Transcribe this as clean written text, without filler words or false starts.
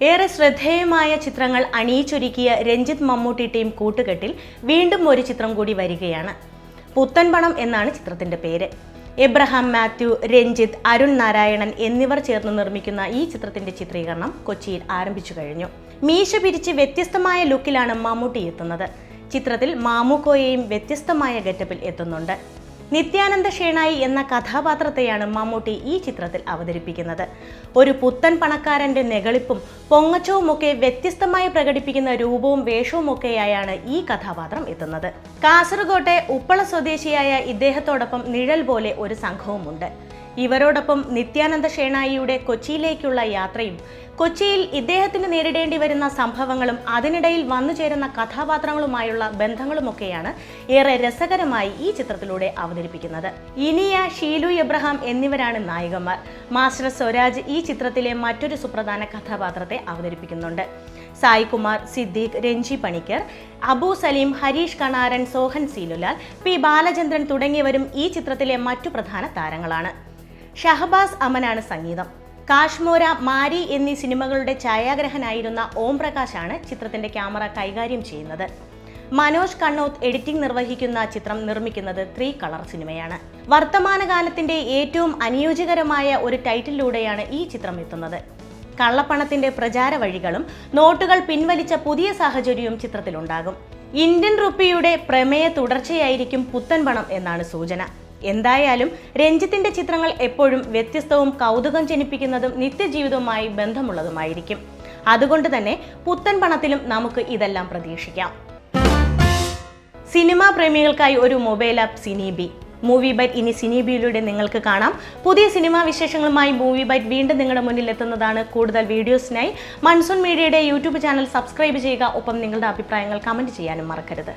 ഏറെ ശ്രദ്ധേയമായ ചിത്രങ്ങൾ അണിയിച്ചൊരുക്കിയ രഞ്ജിത്ത് മമ്മൂട്ടി ടീം കൂട്ടുകെട്ടിൽ വീണ്ടും ഒരു ചിത്രം കൂടി വരികയാണ്. പുത്തൻ പണം എന്നാണ് ചിത്രത്തിന്റെ പേര്. എബ്രഹാം മാത്യു, രഞ്ജിത്ത്, അരുൺ നാരായണൻ എന്നിവർ ചേർന്ന് നിർമ്മിക്കുന്ന ഈ ചിത്രത്തിന്റെ ചിത്രീകരണം കൊച്ചിയിൽ ആരംഭിച്ചു കഴിഞ്ഞു. മീശ പിരിച്ച് വ്യത്യസ്തമായ ലുക്കിലാണ് മമ്മൂട്ടി എത്തുന്നത്. ചിത്രത്തിൽ മാമുക്കോയെയും വ്യത്യസ്തമായ ഗെറ്റപ്പിൽ എത്തുന്നുണ്ട്. നിത്യാനന്ദ ഷേണായി എന്ന കഥാപാത്രത്തെയാണ് മമ്മൂട്ടി ഈ ചിത്രത്തിൽ അവതരിപ്പിക്കുന്നത്. ഒരു പുത്തൻ പണക്കാരന്റെ നെകളിപ്പും പൊങ്ങച്ചവുമൊക്കെ വ്യത്യസ്തമായി പ്രകടിപ്പിക്കുന്ന രൂപവും വേഷവുമൊക്കെയായാണ് ഈ കഥാപാത്രം എത്തുന്നത്. കാസർഗോട്ടെ ഉപ്പള സ്വദേശിയായ ഇദ്ദേഹത്തോടൊപ്പം നിഴൽ പോലെ ഒരു സംഘവുമുണ്ട്. ഇവരോടൊപ്പം നിത്യാനന്ദ ഷേണായിയുടെ കൊച്ചിയിലേക്കുള്ള യാത്രയും കൊച്ചിയിൽ ഇദ്ദേഹത്തിന് നേരിടേണ്ടി വരുന്ന സംഭവങ്ങളും അതിനിടയിൽ വന്നു ചേരുന്ന കഥാപാത്രങ്ങളുമായുള്ള ബന്ധങ്ങളുമൊക്കെയാണ് ഏറെ രസകരമായി ഈ ചിത്രത്തിലൂടെ അവതരിപ്പിക്കുന്നത്. ഇനിയ, ഷീലു എബ്രഹാം എന്നിവരാണ് നായികമാർ. മാസ്റ്റർ സ്വരാജ് ഈ ചിത്രത്തിലെ മറ്റൊരു സുപ്രധാന കഥാപാത്രത്തെ അവതരിപ്പിക്കുന്നുണ്ട്. സായ് കുമാർ, സിദ്ദീഖ്, രഞ്ജി പണിക്കർ, അബു സലീം, ഹരീഷ് കണാരൻ, സോഹൻ സീലുലാൽ, പി ബാലചന്ദ്രൻ തുടങ്ങിയവരും ഈ ചിത്രത്തിലെ മറ്റു പ്രധാന താരങ്ങളാണ്. ഷഹബാസ് അമനാണ് സംഗീതം. കാശ്മോര, മാരി എന്നീ സിനിമകളുടെ ഛായാഗ്രഹനായിരുന്ന ഓം പ്രകാശാണ് ചിത്രത്തിന്റെ ക്യാമറ കൈകാര്യം ചെയ്യുന്നത്. മനോജ് കണ്ണോത്ത് എഡിറ്റിംഗ് നിർവഹിക്കുന്ന ചിത്രം നിർമ്മിക്കുന്നത് 3 കളർ സിനിമയാണ്. വർത്തമാനകാലത്തിന്റെ ഏറ്റവും അനുയോജ്യകരമായ ഒരു ടൈറ്റിലൂടെയാണ് ഈ ചിത്രം എത്തുന്നത്. കള്ളപ്പണത്തിന്റെ പ്രചാര വഴികളും നോട്ടുകൾ പിൻവലിച്ച പുതിയ സാഹചര്യവും ചിത്രത്തിലുണ്ടാകും. ഇന്ത്യൻ റുപ്പിയുടെ പ്രമേയ തുടർച്ചയായിരിക്കും പുത്തൻ പണം എന്നാണ് സൂചന. എന്തായാലും രഞ്ജിത്തിന്റെ ചിത്രങ്ങൾ എപ്പോഴും വ്യത്യസ്തവും കൗതുകം ജനിപ്പിക്കുന്നതും നിത്യജീവിതവുമായി ബന്ധമുള്ളതുമായിരിക്കും. അതുകൊണ്ട് തന്നെ പുത്തൻ പണത്തിലും നമുക്ക് ഇതെല്ലാം പ്രതീക്ഷിക്കാം. സിനിമാ പ്രേമികൾക്കായി ഒരു മൊബൈൽ ആപ്പ് സിനിബി. മൂവി ബൈറ്റ് ഇനി സിനിബിയിലൂടെ നിങ്ങൾക്ക് കാണാം. പുതിയ സിനിമാ വിശേഷങ്ങളുമായി മൂവി ബൈറ്റ് വീണ്ടും നിങ്ങളുടെ മുന്നിൽ എത്തുന്നതാണ്. കൂടുതൽ വീഡിയോസിനായി മൺസൂൺ മീഡിയയുടെ യൂട്യൂബ് ചാനൽ സബ്സ്ക്രൈബ് ചെയ്യുക. ഒപ്പം നിങ്ങളുടെ അഭിപ്രായങ്ങൾ കമന്റ് ചെയ്യാനും മറക്കരുത്.